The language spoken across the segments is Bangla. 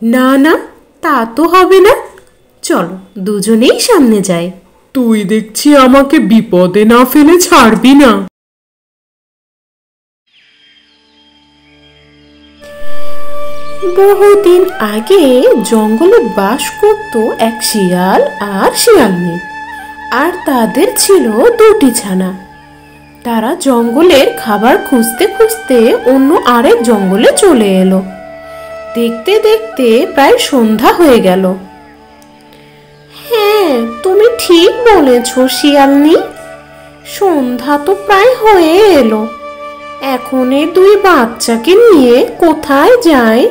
না না, তা তো হবে না। চলো দুজনেই সামনে যাই। তুই দেখছি আমাকে বিপদে না ফেলে ছাড়বি না। বহুদিন আগে জঙ্গলে বাস করত এক শিয়াল আর শিয়ালনী, আর তাদের ছিল দুটি ছানা। তারা জঙ্গলের খাবার খুঁজতে খুঁজতে অন্য আরেক জঙ্গলে চলে এলো। দেখতে দেখতে প্রায় সন্ধ্যা হয়ে গেল। হ্যাঁ, তুমি ঠিক বলেছ শিয়ালনী, সন্ধ্যা তো প্রায় হয়ে এলো। এখন এই দুই বাচ্চাকে নিয়ে কোথায় যায়?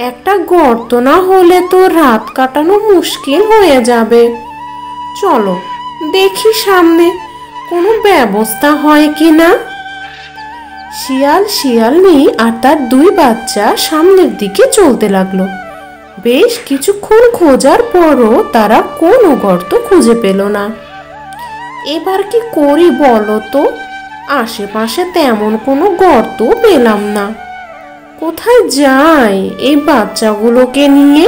একটা গর্ত না হলে তো রাত কাটানো মুশকিল হয়ে যাবে। চলো দেখি সামনে কোনো ব্যবস্থা হয় কিনা। শিয়াল শিয়ালনী আর তার দুই বাচ্চা সামনের দিকে চলতে লাগলো। বেশ কিছুক্ষণ খোঁজার পরও তারা কোনো গর্ত খুঁজে পেল না। এবার কি করি বলো তো? আশেপাশে তেমন কোনো গর্ত পেলাম না। কোথায় যাই এই বাচ্চাগুলোকে নিয়ে?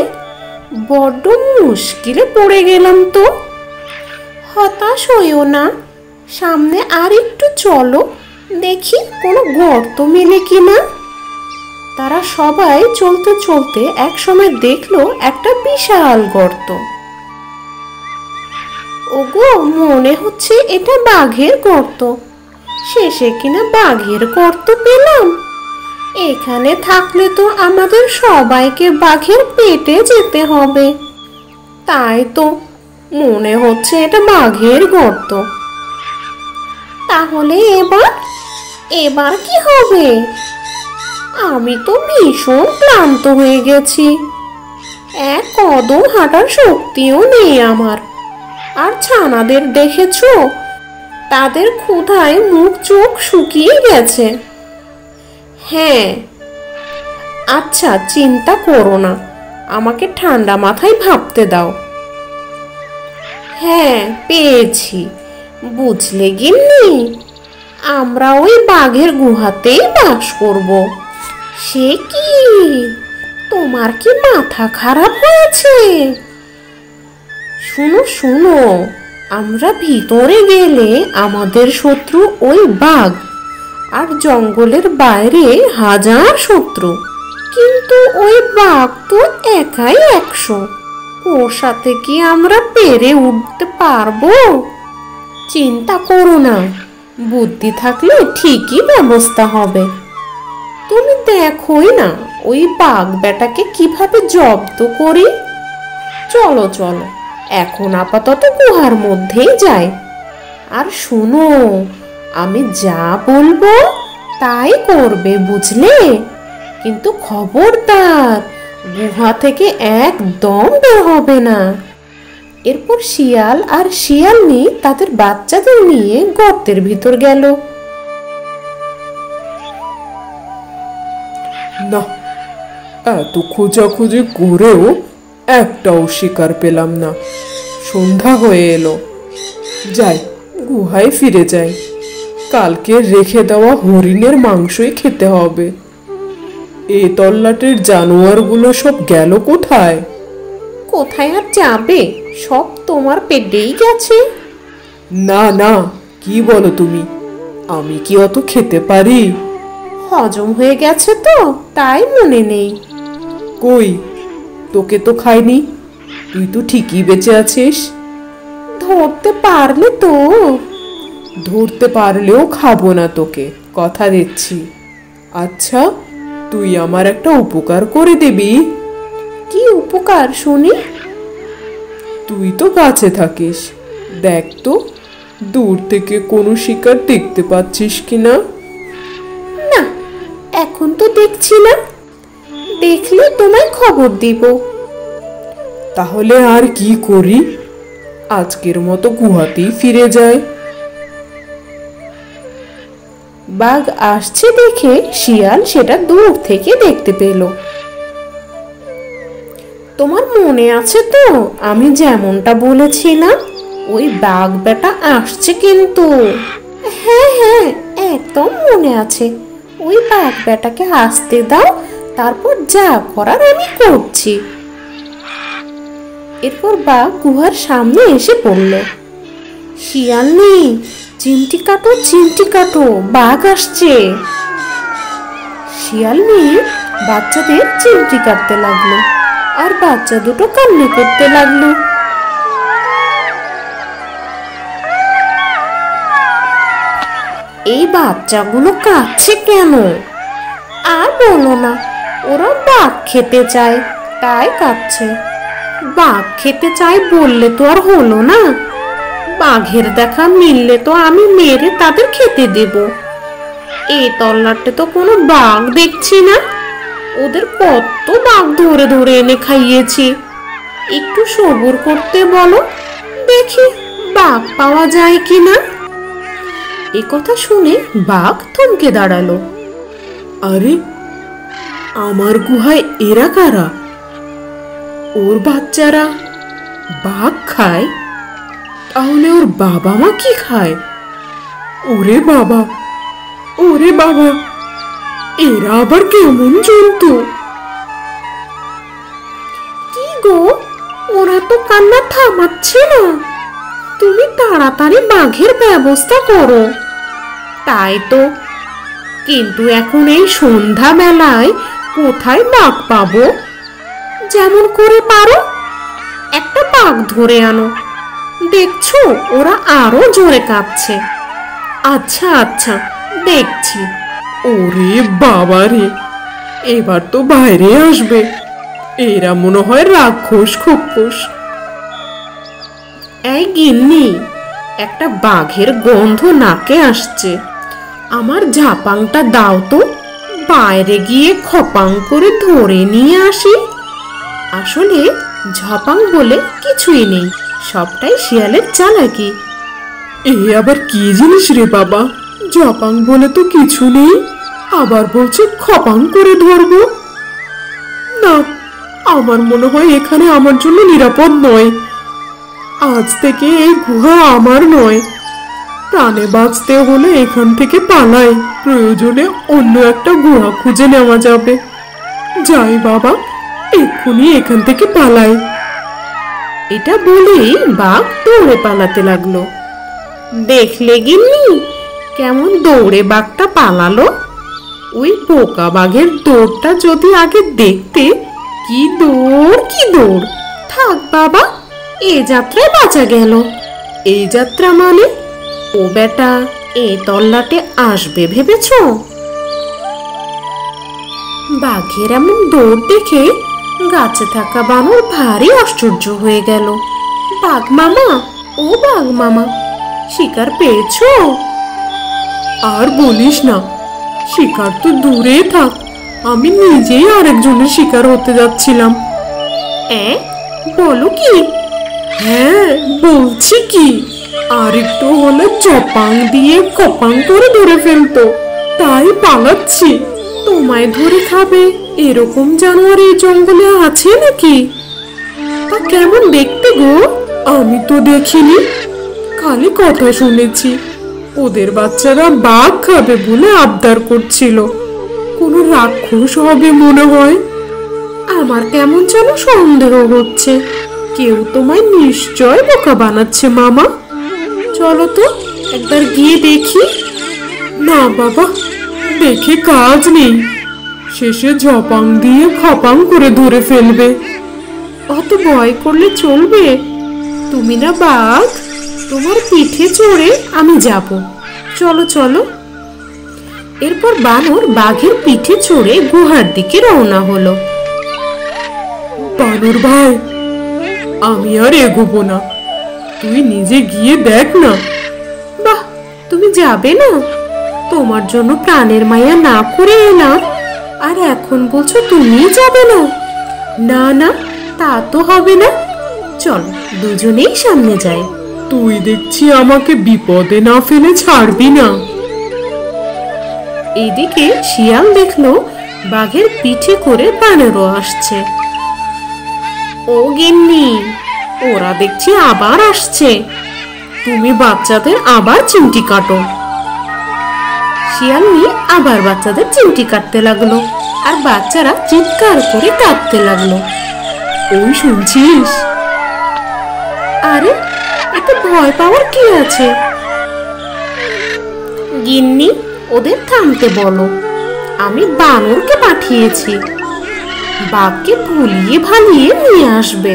বড্ড মুশকিলে পড়ে গেলাম তো। হতাশ হইও না, সামনে আর একটু চলো, দেখি কোনো গর্ত মেলে কিনা। তারা সবাই চলতে চলতে একসময় দেখলো একটা বিশাল গর্ত। ওগো, মনে হচ্ছে এটা বাঘের গর্ত। শেষে কিনা বাঘের গর্ত পেলাম। এখানে থাকলে তো আমাদের সবাইকে বাঘের পেটে যেতে হবে। তাই তো মনে হচ্ছে এটা বাঘের গর্ত। তাহলে এবার এবার কি হবে? আমি তো ভীষণ ক্লান্ত হয়ে গেছি। এক কদম হাঁটার শক্তিও নেই আমার। আর ছানাদের দেখেছো? তাদের ক্ষুধায় মুখ চোখ শুকিয়ে গেছে। হ্যাঁ, আচ্ছা চিন্তা করো না, আমাকে ঠান্ডা মাথায় ভাবতে দাও। হ্যাঁ, পেয়েছি। বুঝলে গিন্নি, আমরা ওই বাঘের গুহাতেই বাস করব। সে কি, তোমার কি মাথা খারাপ হয়েছে? শুনো শুনো, আমরা ভিতরে গেলে আমাদের শত্রু ওই বাঘ, আর জঙ্গলের বাইরে হাজার শত্রু। কিন্তু ওই বাঘ তো একাই 100। ওর সাথে কি আমরা পেরে উঠতে পারবো? চিন্তা করো না, বুদ্ধি থাকলে ঠিকই ব্যবস্থা হবে। তুমি দেখোই না ওই বাঘ বেটাকে কিভাবে জব্দ করি। চলো চলো, এখন আপাতত গুহার মধ্যেই যাই। আর শুনো, আমি যা বলবো তাই করবে, বুঝলে? কিন্তু খবরদার, গুহা থেকে একদম বের হবে না। এরপর শিয়াল আর শিয়ালনী তাদের বাচ্চাদের নিয়ে গর্তের ভিতর গেল। না, এত খোঁজাখুঁজি করেও একটাও শিকার পেলাম না। সন্ধ্যা হয়ে এলো। যাই, গুহায় ফিরে যাই। কালকে রেখে দেওয়া হরিণের মাংসই খেতে হবে। এ তল্লাটের জানোয়ারগুলো সব গেল কোথায়? কোথায় আর যাবে, সব তোমার পেটেই গেছে। না না, কি বলো তুমি? আমি কি অত খেতে পারি? হজম হয়ে গেছে তো, তাই মনে নেই। কই, তোকে তো খাইনি। তুই তো ঠিকই বেঁচে আছিস। ধরতে পারলে তো? ধরতে পারলেও খাবো না তোকে, কথা দিচ্ছি। আচ্ছা, তুই আমার একটা উপকার করে দিবি। কি উপকার শুনি? তুই তো কাছে থাকিস, দেখ তো দূর থেকে কোনো শিকার দেখতে পাচ্ছিস কিনা। না, এখন তো দেখছি না। দেখলে তোমায় খবর দিব। তাহলে আর কি করি? আজকের মতো গুহাতেই ফিরে যায়। বাঘ আসছে দেখে শিয়াল সেটা দূর থেকে দেখতে পেল। তোমার মনে আছে তো আমি যেমনটা বলেছিলাম? ওই বাঘ বেটা আসছে কিন্তু। হ্যাঁ হ্যাঁ, একদম মনে আছে। ওই বাঘ বেটাকে আসতে দাও, তারপর যা করার আমি করছি। এরপর বাঘ গুহার সামনে এসে পড়ল। শিয়ালনি, চিমটি কাটো, চিমটি কাটো, বাঘ আসছে। শিয়ালনি বাচ্চাদের চিমটি কাটতে লাগলো, আর বাচ্চা দুটো কান্না করতে লাগলো। এই বাচ্চাগুলো কাঁদছে কেন? আর বলো না, ওরা বাঘ খেতে চায়, তাই কাঁদছে। বাঘ খেতে চায় বললে তো আর হলো না। বাঘের দেখা মিললে তো আমি মেরে তাদের খেতে দেব। এই তল্লাটে তো কোনো বাঘ দেখছি না। ওদের কত বাঘ ধরে ধরে এনে খাইয়েছি। একটু সবুর করতে বলো, দেখি বাঘ পাওয়া যায় কিনা। এ কথা শুনে বাঘ থমকে দাঁড়ালো। আরে, আমার গুহায় এরা কারা? ওর বাচ্চারা বাঘ খায়? তাহলে ওর বাবা মা কি খায়? ওরে বাবা, ওরে বাবা, এরা আবার কেমন জন্তু? কি গো, ওরা তো কান্না থামাচ্ছে না। তুমি তাড়াতাড়ি বাঘের ব্যবস্থা করো। তাই তো, কিন্তু এখন এই সন্ধ্যা বেলায় কোথায় বাঘ পাবো? যেমন করে পারো একটা বাঘ ধরে আনো। দেখছো ওরা আরো জোরে কাঁপছে। আচ্ছা আচ্ছা, দেখছি। ওরে বাবা রে, এবার তো বাইরে আসবে। এরা মনে হয় রাক্ষস খোকস। এই গিন্নি, একটা বাঘের গন্ধ নাকে আসছে। আমার ঝাপাংটা দাও তো, বাইরে গিয়ে খপাং করে ধরে নিয়ে আসি। আসলে ঝপাং বলে কিছুই নেই, সবটাই শিয়ালের চালাকি। এ আবার কি জিনিস রে বাবা? জপাং বলে তো কিছু নেই, আবার বলছে খপাং করে ধরবো। না, আমার মনে হয় এখানে আমার জন্য নিরাপদ নয়। আজ থেকে এই গুহা আমার নয়। প্রাণে বাঁচতে হলে এখান থেকে পালাই, প্রয়োজনে অন্য একটা গুহা খুঁজে নেওয়া যাবে। যাই বাবা, এক্ষুনি এখান থেকে পালাই। এটা বলেই বাঘ দৌড়ে পালাতে লাগলো। দেখলে গিন্নি, কেমন দৌড়ে বাঘটা পালালো? ওই পোকা বাঘের দৌড়টা যদি আগে দেখতে, কি দৌড় কি দৌড়! থাক বাবা, এ যাত্রায় বাঁচা গেল। এই যাত্রা মানে ও বেটা এই তল্লাটে আসবে ভেবেছ? বাঘের এমন দৌড় দেখে গাছে থাকা বানর ভারী আশ্চর্য হয়ে গেল। বাঘ মামা, ও বাঘ মামা, শিকার পেয়েছো? আর বলিস না, শিকার তো দূরে থাক, আমি নিজেই আরেকজনের শিকার হতে যাচ্ছিলাম। বলো কি? হ্যাঁ, বলছি কি, আর একটু হলে চপাং দিয়ে কপাং করে ধরে ফেলতো, তাই পালাচ্ছি। তোমায় ধরে খাবে এরকম জানোয়ার এই জঙ্গলে আছে নাকি? তা কেমন দেখতে গো? আমি তো দেখিনি, খালি কথা শুনেছি। ওদের বাচ্চারা বাঘ খাবে বলে আবদার করছিল। কোনো রাক্ষস হবে মনে হয়। আমার কেমন যেন সন্দেহ হচ্ছে, কেউ তোমায় নিশ্চয় বোকা বানাচ্ছে মামা। চলো তো একবার গিয়ে দেখি। না বাবা, দেখে কাজ নেই, শেষে ঝপাং দিয়ে খপাং করে ধরে ফেলবে। অত ভয় করলে চলবে? তুমি না বাঘ, তোমার পিঠে চড়ে আমি যাব। চলো চলো। এরপর বানর বাঘের পিঠে চড়ে গুহার দিকে রওনা হলো। বানর ভাই, আমি আর এগোবো না, তুই নিজে গিয়ে দেখ না। বাহ, তুমি যাবে না? তোমার জন্য প্রাণের মায়া না করে এলাম, আর এখন বলছো তুমি যাবে না? না না, তা তো হবে না। চলো দুজনেই সামনে যাই। তুই দেখছি আমাকে বিপদে না ফেলে ছাড়বি না। এইদিকে শিয়াল দেখলো বাঘের পিঠে করে বানরও আসছে। ও গিন্নি, ওরা দেখছি আবার আসছে। তুমি বাচ্চাদের আবার চিমটি কাটো। শিয়ালনি আবার বাচ্চাদের চিমটি কাটতে লাগলো, আর বাচ্চারা চিৎকার করে কাঁদতে লাগলো। ওই শুনছিস? আরে এতে ভয় পাওয়ার কি আছে? গিন্নি, ওদের থামতে বলো। আমি বানরকে পাঠিয়েছি, বাঘকে ভুলিয়ে ভালিয়ে নিয়ে আসবে।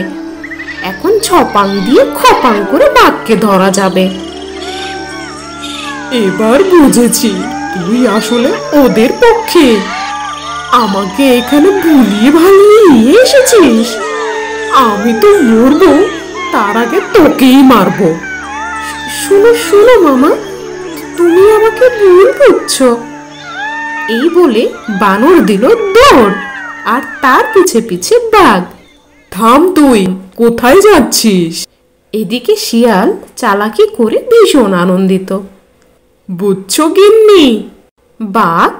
এখন ছপাং দিয়ে খপাং করে বাঘকে ধরা যাবে। এবার বুঝেছি তুই আসলে ওদের পক্ষে। আমাকে এখানে ভুলিয়ে ভালিয়ে নিয়ে এসেছিস। আমি তো মরবো, তার আগে তোকেই মারবো। শুনো শুনো মামা, তুমি আমাকে ভুল বুঝছো। এই বলে বানর দিল দৌড়, আর তার পিছে পিছে বাঘ। থাম, তুই কোথায় যাচ্ছিস? এদিকে শিয়াল চালাকি করে ভীষণ আনন্দিত। বুঝছো গিন্নি, বাঘ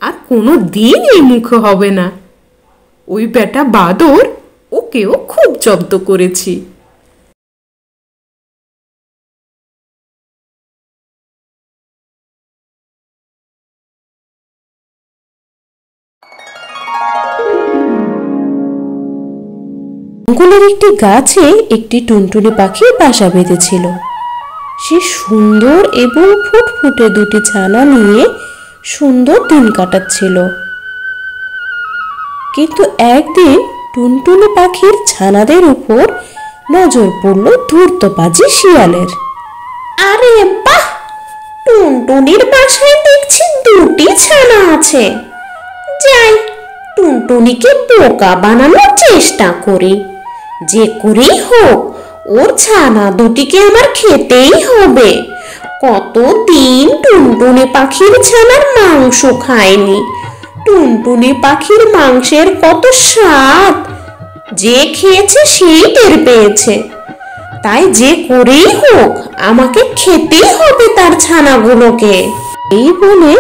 আর কোনো দিন এই মুখে হবে না। ওই বেটা বাদর, ওকেও খুব জব্দ করেছি। জঙ্গলের একটি গাছে একটি টুনটুনি পাখির বাসা বেঁধেছিল। সে সুন্দর এবং ফুটফুটে দুটি ছানা নিয়ে সুন্দর দিন কাটাচ্ছিল। কিন্তু একদিন টুনটুনি পাখির ছানাদের উপর নজর পড়ল ধূর্তবাজি শিয়ালের। আরে বাহ, টুনটুনির বাসায় দেখছি দুটি ছানা আছে। যাই, টুনটুনিকে বোকা বানানোর চেষ্টা করি। যে করেই হোক ওর ছানা দুটিকে আমার খেতেই হবে। কতদিন টুনটুনি পাখির ছানার মাংস খায়নি। টুনটুনি পাখির মাংসের কত স্বাদ, যে খেয়েছে সেই টের পেয়েছে। তাই যে করেই হোক আমাকে খেতেই হবে তার ছানাগুলোকে। এই বলে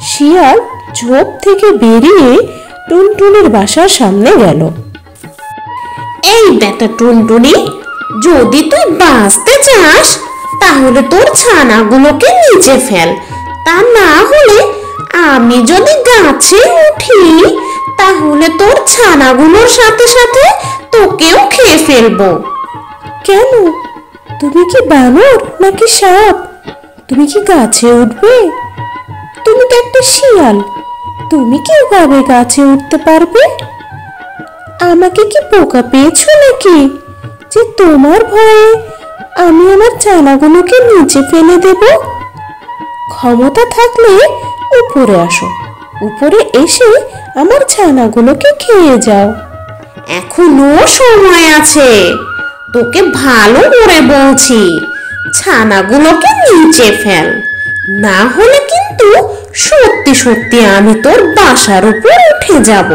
শিয়াল ঝোপ থেকে বেরিয়ে টুনটুনির বাসার সামনে গেল। এই বেটা টুনটুনি, যদি তুই বাঁচতে চাস তাহলে তোর ছানাগুলোকে নিচে ফেল। তা না হলে আমি যদি গাছে উঠি তাহলে তোর ছানাগুলোর সাথে সাথে তোকেও খেয়ে ফেলবো। কেন, তুমি কি বানর নাকি সাপ? তুমি কি গাছে উঠবে? তুমি তো একটা শিয়াল, তুমি কিভাবে গাছে উঠতে পারবে? আমাকে কি বোকা পেয়েছো নাকি যে তোমার ভয়ে আমি আমার ছানাগুলোকে নিচে ফেলে দেব? ক্ষমতা থাকলে উপরে আসো, উপরে এসে আমার ছানাগুলোকে খেয়ে যাও। এখনো সময় আছে, তোকে ভালো করে বলছি, ছানাগুলোকে নিচে ফেল। না হলে কিন্তু সত্যি সত্যি আমি তোর বাসার উপর উঠে যাব,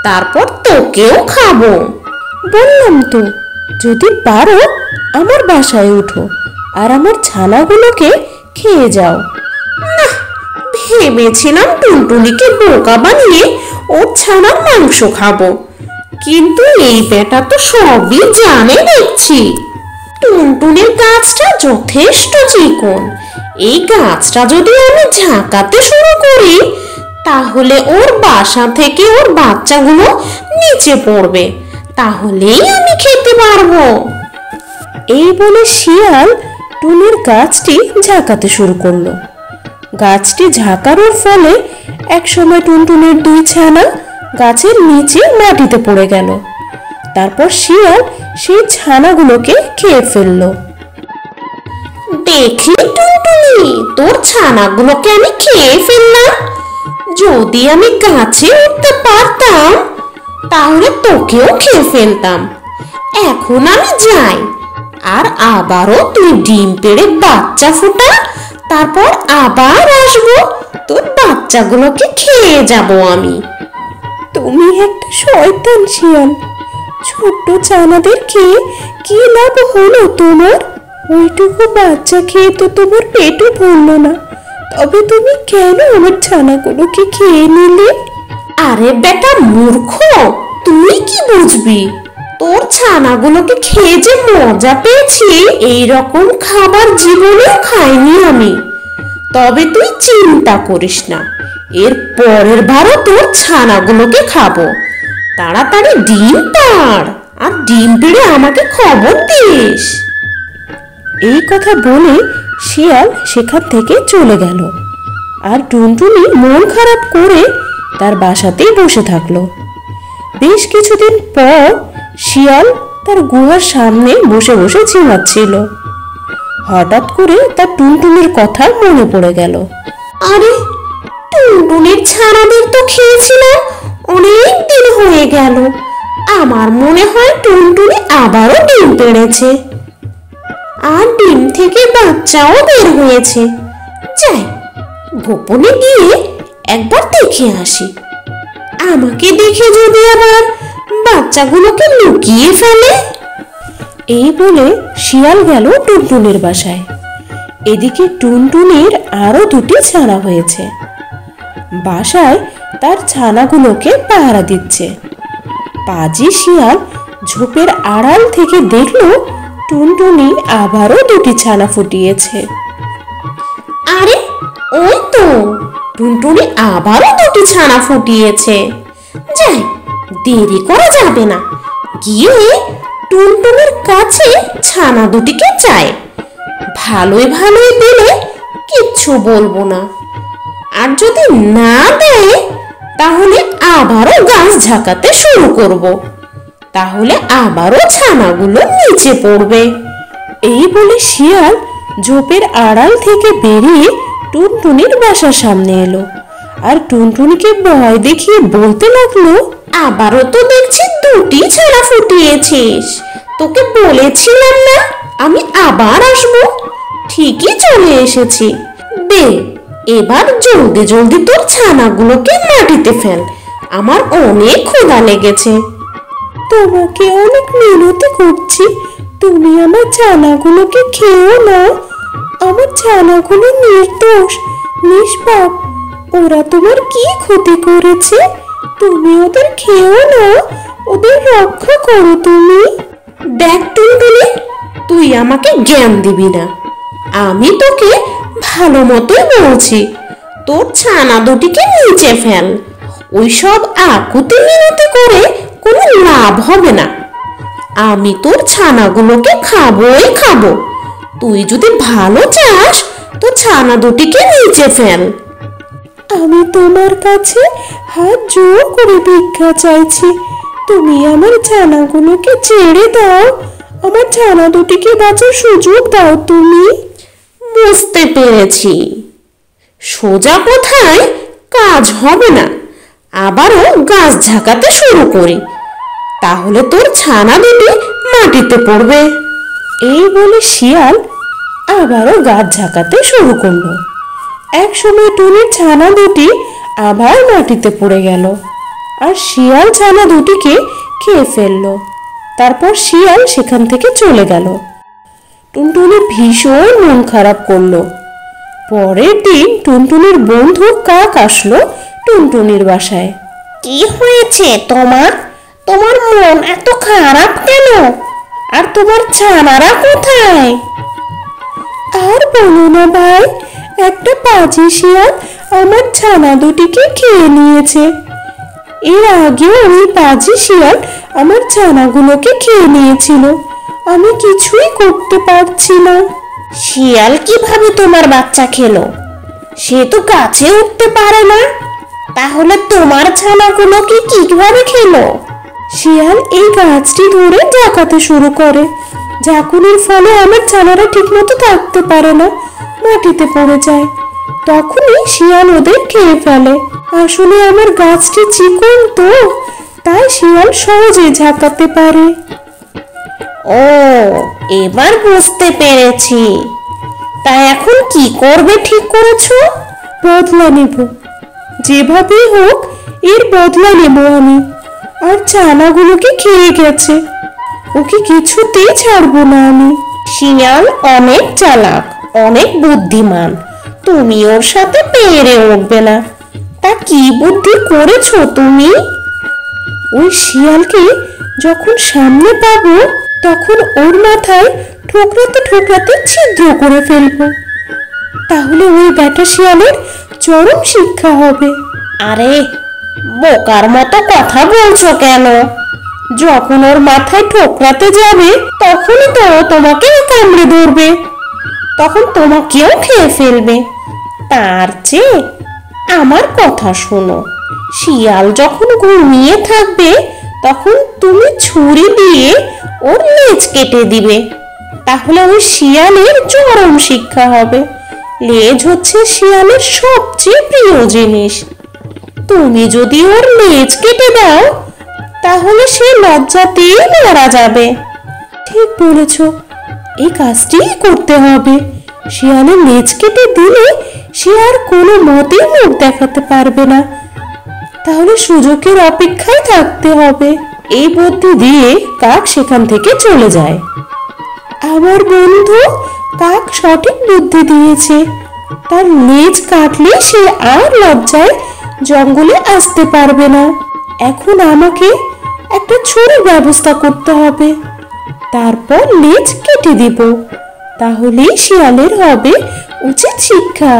তারপর তোকেও খাবো। বললাম তো, যদি পারো আমার বাসায় উঠো আর আমার ছানাগুলোকে খেয়ে যাও। না, ভেবেছিলাম টুনটুনিকে বোকা বানিয়ে ওর ছানার মাংস খাবো, কিন্তু এই বেটা তো সবই জানে দেখছি। টুনটুনির গাছটা যথেষ্ট চিকন, এই গাছটা যদি আমি ঝাঁকাতে শুরু করি তাহলে ওর বাসা থেকে ওর বাচ্চাগুলো নিচে পড়বে, তাহলেই আমি খেতে পারবো। এই বলে শিয়াল টুনির গাছটি ঝাঁকাতে শুরু করলো। গাছটি ঝাঁকানোর ফলে একসময় টুনটুনির দুই ছানা গাছের নিচে মাটিতে পড়ে গেল। তারপর শিয়াল সেই ছানাগুলোকে খেয়ে ফেললো। দেখলি টুনটুনি, তোর ছানাগুলোকে আমি খেয়ে ফেললাম। যদি আমি গাছে উঠতে পারতাম তাহলে তোকেও খেয়ে ফেলতাম। এখন আমি যাই, আর আবারও তুই ডিম পেড়ে বাচ্চা ফোটা, তারপর আবার আসবো, তোর বাচ্চাগুলোকে খেয়ে যাব আমি। তুমি একটা শয়তান শিয়াল, ছোট্ট ছানাদের খেয়ে কি লাভ হলো তোমার? ওইটুকু বাচ্চা খেয়ে তো তোমার পেটও ভরলো না, তবে তুমি কেন আমার ছানাগুলোকে খেয়ে নিলে? আরে বেটা মূর্খ, তুই কি বুঝবি? তোর ছানাগুলোকে খেয়ে যে মজা পেয়েছি, এই রকম খাবার জীবনেও খাইনি আমি। তবে তুই চিন্তা করিস না, এর পরের বারও তোর ছানাগুলোকে খাবো। তাড়াতাড়ি ডিম পাড়, আর ডিম পেড়ে আমাকে খবর দিস। এই কথা বলে শিয়াল সেখান থেকে চলে গেল, আর টুনটুনি মন খারাপ করে তার বাসাতেই বসে থাকলো। বেশ কিছুদিন পর শিয়াল তার গুহার সামনে বসে বসে ঝিমাচ্ছিল। হঠাৎ করে তার টুনটুনির কথা মনে পড়ে গেল। আরে, টুনটুনির ছানাদের তো খেয়েছিলাম, অনেক দিন হয়ে গেল। আমার মনে হয় টুনটুনি আবারও ডিম পেড়েছে, আর ডিম থেকে বাচ্চাও বের হয়েছে। যাই, গোপনে গিয়ে একবার দেখে আসি। আমাকে দেখে যদি আবার বাচ্চাগুলোকে লুকিয়ে ফেলে। এই বলে শিয়াল গেল টুনটুনির বাসায়। এদিকে টুনটুনির আরো দুটি ছানা হয়েছে। বাসায় তার ছানাগুলোকে পাহারা দিচ্ছে। পাজি শিয়াল ঝোপের আড়াল থেকে দেখলো টুনটুনি আবারও দুটি ছানা ফুটিয়েছে। আরে, ওই তো টুনটুনি আবারও দুটি ছানা ফুটিয়েছে। যাই, দেরি করা যাবে না, গিয়ে টুনটুনির কাছে ছানা দুটিকে চাই। ভালোই ভালোই দিলে কিচ্ছু বলবো না, আর যদি না দেয় তাহলে আবারও গাছ ঝাঁকাতে শুরু করব। তাহলে আবারও ছানাগুলো নিচে পড়বে। এই বলে শিয়াল ঝোপের আড়াল থেকে বেরিয়ে টুনটুনির বাসার সামনে এলো, আর টুনটুনিকে ভয় দেখিয়ে বলতে লাগলো, আবারও তো দেখছি দুটি ছানা ফুটিয়েছিস। তোকে বলেছিলাম না আমি আবার আসবো? ঠিকই চলে এসেছি। দে, এবার জলদি জলদি তোর ছানাগুলোকে মাটিতে ফেল, আমার অনেক ক্ষুধা লেগেছে। তোমাকে অনেক মিনতি করছি, তুমি আমার ছানাগুলোকে খেও না। আমার ছানাগুলো নির্দোষ, নিষ্পাপ, ওরা তোমার কি ক্ষতি করেছে? তুমি ওদের খেও না, ওদের রক্ষা করো তুমি। দেখ টুনটুনি, তুই আমাকে জ্ঞান দিবি না। আমি তোকে ভালো মতোই বলছি, তোর ছানা দুটিকে নিচে ফেল। ওইসব আকুতি মিনতি করে কোনো লাভ হবে না। আমি তোর ছানাগুলোকে খাবোই খাবো। তুই যদি ভালো চাস তো ছানা দুটিকে নিচে ফেল। আমি তোমার কাছে হাত জোর করে ভিক্ষা চাইছি, তুমি আমার ছানাগুলোকে ছেড়ে দাও। আমার ছানা দুটিকে বাঁচার সুযোগ দাও তুমি। বুঝতে পেরেছি, সোজা কথায় কাজ হবে না, আবারও গাছ ঝাঁকাতে শুরু করি, তাহলে তোর ছানা দুটি মাটিতে পড়বে। এই বলে শিয়াল আবারও গাছ ঝাঁকাতে শুরু করলো। এক সময় টুনির ছানা দুটি আবার মাটিতে পড়ে গেল, আর শিয়াল ছানা দুটিকে খেয়ে ফেললো। তারপর শিয়াল সেখান থেকে চলে গেল। টুনটুনি ভীষণ মন খারাপ করলো। পরের দিন টুনটুনির বন্ধু কাক আসলো টুনটুনির বাসায়। কি হয়েছে তোমার? তোমার মন এত খারাপ কেন? আর তোমার ছানারা কোথায়? আর বলো না ভাই, একটা পাজি শিয়াল আমার ছানা দুটিকে খেয়ে নিয়েছে। এর আগেও ওই পাজি শিয়াল আমার ছানাগুলোকে খেয়ে নিয়েছিল। আমি কিছুই করতে পারছি না। শিয়াল কিভাবে তোমার বাচ্চা খেলো? সে তো গাছে উঠতে পারে না, তাহলে তোমার ছানাগুলোকে কিভাবে খেলো? শিয়াল এই গাছটি ধরে ঝাঁকাতে শুরু করে। ঝাঁকুনির ফলে আমার ছানারা ঠিকমতো থাকতে পারে না, মাটিতে পড়ে যায়। তখনই শিয়াল ওদের খেয়ে ফেলে। আসলে আমার গাছটি চিকন তো, তাই শিয়াল সহজে ঝাঁকাতে পারে। ও, এবার বুঝতে পেরেছি। তা এখন কি করবে ঠিক করেছো? বদলা নেব, যেভাবেই হোক এর বদলা নেব আমি। আর ছানাগুলোকে খেয়ে গেছে, ওকে কিছুতেই ছাড়বো না আমি। শিয়াল অনেক চালাক, অনেক বুদ্ধিমান, তুমি ওর সাথে পেরে উঠবে না। তা কি বুদ্ধি করেছো তুমি? ওই শিয়ালকে যখন সামনে পাবো তখন ওর মাথায় ঠোকরাতে ঠোকরাতে ছিদ্র করে ফেলবো, তাহলে ওই ব্যাটা শিয়ালের চরম শিক্ষা হবে। আরে বোকার মতো কথা বলছো কেন? যখন ওর মাথায় ঠোকরাতে যাবে তখনই তো ও তোমাকে কামড়ে ধরবে, তখন তোমাকেও খেয়ে ফেলবে। তার চেয়ে আমার কথা শোনো, শিয়াল যখন ঘুমিয়ে থাকবে তখন তুমি ছুরি দিয়ে ওর লেজ কেটে দিবে, তাহলে ওই শিয়ালের চরম শিক্ষা হবে। লেজ হচ্ছে শিয়ালের সবচেয়ে প্রিয় জিনিস। তুমি যদি ওর লেজ কেটে দাও তাহলে সে লজ্জাতেই মারা যাবে। ঠিক বলেছ, এই কাজটি করতে হবে। শিয়ালের লেজ কেটে দিলে সে আর কোনো মতেই মুখ দেখাতে পারবে না, তাহলে সুযোগের অপেক্ষায় থাকতে হবে। এই বুদ্ধি দিয়ে কাক সেখান থেকে চলে যায়। আমার বন্ধু কাক সঠিক বুদ্ধি দিয়েছে, তার লেজ কাটলে সে আর লজ্জায় জঙ্গলে আসতে পারবে না। এখন আমাকে একটা ছুরির ব্যবস্থা করতে হবে, তারপর লেজ কেটে দিব, তাহলেই শিয়ালের হবে উচিত শিক্ষা।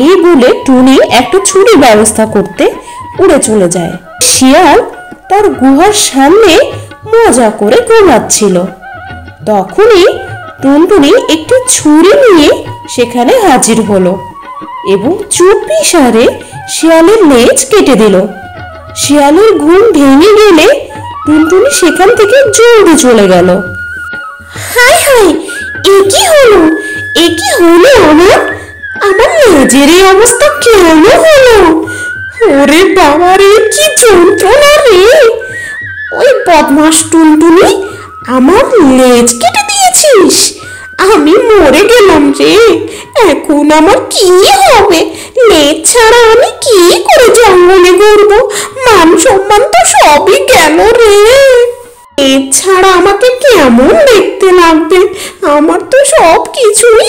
এই বলে টুনি একটা ছুরির ব্যবস্থা করতে উড়ে চলে যায়। শিয়াল তার গুহার সামনে মজা করে ঘুমাচ্ছিল, তখনই টুনটুনি একটি ছুরি নিয়ে সেখানে হাজির হলো এবং চুপিসারে শিয়ালের লেজ কেটে দিল। শিয়ালের ঘুম ভেঙে গেলে টুনটুনি সেখান থেকে জলদি চলে গেল। হায় হায়, এ কি হলো, এ কি হলো আমার? আমার লেজের এই অবস্থা কেন হলো? ওরে বাবা রে, কি যন্ত্রণা রে! ওই বদমাস টুনটুনি, আমার লেজ কেটে দিয়েছিস। আমি মরে গেলাম রে। এখন আমার কি হবে? লেজ ছাড়া আমি কি করে জঙ্গলে ঘুরবো? মান সম্মান তো সবই গেল রে। লেজ ছাড়া আমাকে কেমন দেখতে লাগবে? আমার তো সব কিছুই